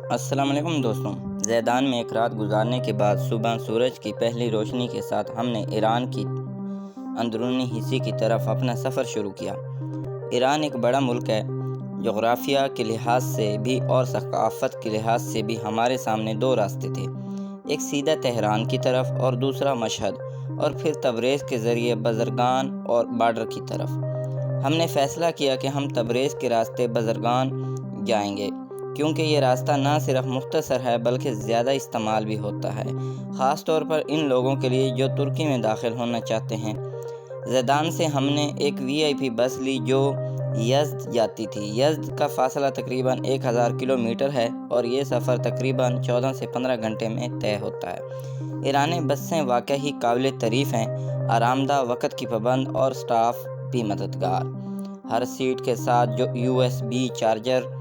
السلام علیکم دوستوں، زیدان میں ایک رات گزارنے کے بعد صبح سورج کی پہلی روشنی کے ساتھ ہم نے ایران کی اندرونی حصے کی طرف اپنا سفر شروع کیا۔ ایران ایک بڑا ملک ہے۔ جغرافیہ کے لحاظ سے بھی اور ثقافت کے لحاظ سے بھی ہمارے سامنے دو راستے تھے، ایک سیدھا تہران کی طرف اور دوسرا مشہد اور پھر تبریز کے ذریعے بزرگان اور بارڈر کی طرف۔ ہم نے فیصلہ کیا کہ ہم تبریز کے راستے بزرگان جائیں گے، کیونکہ یہ راستہ نہ صرف مختصر ہے بلکہ زیادہ استعمال بھی ہوتا ہے، خاص طور پر ان لوگوں کے لیے جو ترکی میں داخل ہونا چاہتے ہیں۔ زیدان سے ہم نے ایک VIP بس لی جو یزد جاتی تھی۔ یزد کا فاصلہ تقریباً 1000 کلومیٹر ہے اور یہ سفر تقریباً 14 سے 15 گھنٹے میں طے ہوتا ہے۔ ایرانی بسیں واقعی قابل تعریف ہیں، آرام دہ، وقت کی پابند اور سٹاف بھی مددگار۔ ہر سیٹ کے ساتھ جو USB چارجر،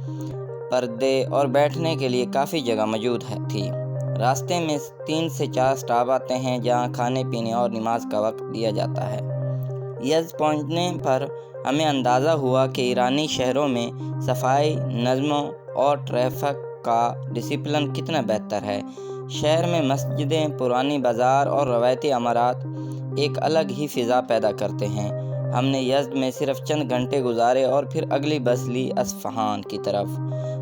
پردے اور بیٹھنے کے لیے کافی جگہ موجود تھی۔ راستے میں 3 سے 4 سٹاپ آتے ہیں جہاں کھانے پینے اور نماز کا وقت دیا جاتا ہے۔ یزد پہنچنے پر ہمیں اندازہ ہوا کہ ایرانی شہروں میں صفائی، نظم اور ٹریفک کا ڈسپلن کتنا بہتر ہے۔ شہر میں مسجدیں، پرانی بازار اور روایتی عمارات ایک الگ ہی فضا پیدا کرتے ہیں۔ ہم نے یزد میں صرف چند گھنٹے گزارے اور پھر اگلی بس لی اصفہان کی طرف۔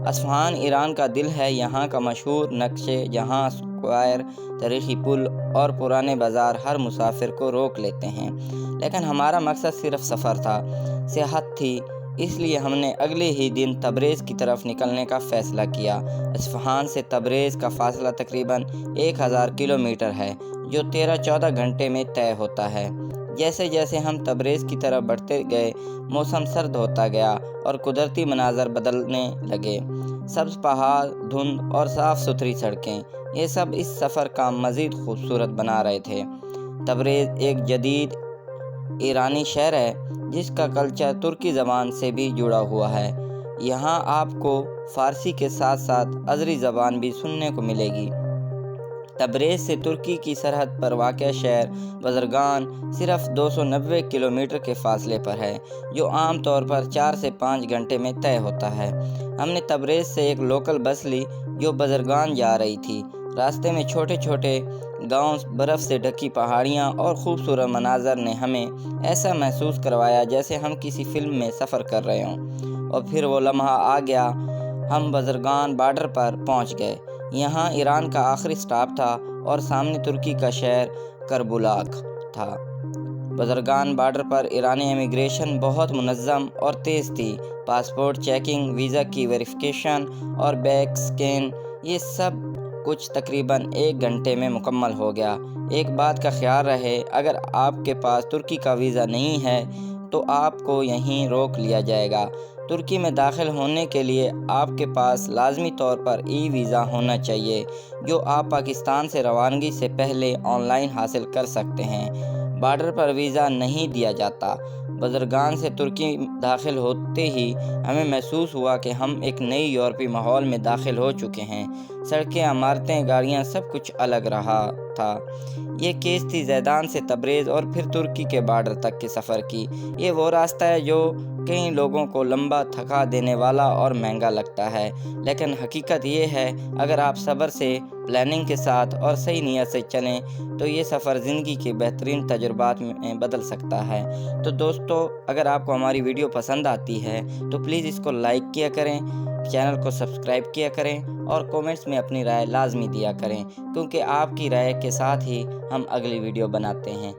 اصفہان ایران کا دل ہے۔ یہاں کا مشہور نقشے جہاں اسکوائر، تاریخی پل اور پرانے بازار ہر مسافر کو روک لیتے ہیں، لیکن ہمارا مقصد صرف سفر تھا، سیاحت تھی، اس لیے ہم نے اگلے ہی دن تبریز کی طرف نکلنے کا فیصلہ کیا۔ اصفہان سے تبریز کا فاصلہ تقریباً 1000 کلومیٹر ہے، جو 13-14 گھنٹے میں طے ہوتا ہے۔ جیسے جیسے ہم تبریز کی طرف بڑھتے گئے، موسم سرد ہوتا گیا اور قدرتی مناظر بدلنے لگے۔ سبز پہاڑ، دھند اور صاف ستھری سڑکیں، یہ سب اس سفر کا مزید خوبصورت بنا رہے تھے۔ تبریز ایک جدید ایرانی شہر ہے جس کا کلچر ترکی زبان سے بھی جڑا ہوا ہے۔ یہاں آپ کو فارسی کے ساتھ ساتھ ازری زبان بھی سننے کو ملے گی۔ تبریز سے ترکی کی سرحد پر واقع شہر بزرگان صرف 290 کلومیٹر کے فاصلے پر ہے، جو عام طور پر 4 سے 5 گھنٹے میں طے ہوتا ہے۔ ہم نے تبریز سے ایک لوکل بس لی جو بزرگان جا رہی تھی۔ راستے میں چھوٹے چھوٹے گاؤں، برف سے ڈھکی پہاڑیاں اور خوبصورت مناظر نے ہمیں ایسا محسوس کروایا جیسے ہم کسی فلم میں سفر کر رہے ہوں۔ اور پھر وہ لمحہ آ گیا، ہم بزرگان بارڈر پر پہنچ گئے۔ یہاں ایران کا آخری سٹاپ تھا اور سامنے ترکی کا شہر کربولاک تھا۔ بزرگان بارڈر پر ایرانی امیگریشن بہت منظم اور تیز تھی۔ پاسپورٹ چیکنگ، ویزا کی ویریفیکیشن اور بیگ اسکین، یہ سب کچھ تقریباً 1 گھنٹے میں مکمل ہو گیا۔ ایک بات کا خیال رہے، اگر آپ کے پاس ترکی کا ویزا نہیں ہے تو آپ کو یہیں روک لیا جائے گا۔ ترکی میں داخل ہونے کے لیے آپ کے پاس لازمی طور پر ویزا ہونا چاہیے، جو آپ پاکستان سے روانگی سے پہلے آن لائن حاصل کر سکتے ہیں۔ بارڈر پر ویزا نہیں دیا جاتا۔ بزرگان سے ترکی داخل ہوتے ہی ہمیں محسوس ہوا کہ ہم ایک نئی یورپی ماحول میں داخل ہو چکے ہیں۔ سڑکیں، عمارتیں، گاڑیاں، سب کچھ الگ رہا تھا۔ یہ کیس تھی زیدان سے تبریز اور پھر ترکی کے بارڈر تک کے سفر کی۔ یہ وہ راستہ ہے جو کئی لوگوں کو لمبا، تھکا دینے والا اور مہنگا لگتا ہے، لیکن حقیقت یہ ہے، اگر آپ صبر سے، پلاننگ کے ساتھ اور صحیح نیت سے چلیں تو یہ سفر زندگی کے بہترین تجربات میں بدل سکتا ہے۔ تو دوستو، اگر آپ کو ہماری ویڈیو پسند آتی ہے تو پلیز اس کو لائک کیا کریں، چینل کو سبسکرائب کیا کریں اور کومنٹس میں اپنی رائے لازمی دیا کریں، کیونکہ آپ کی رائے کے ساتھ ہی ہم اگلی ویڈیو بناتے ہیں۔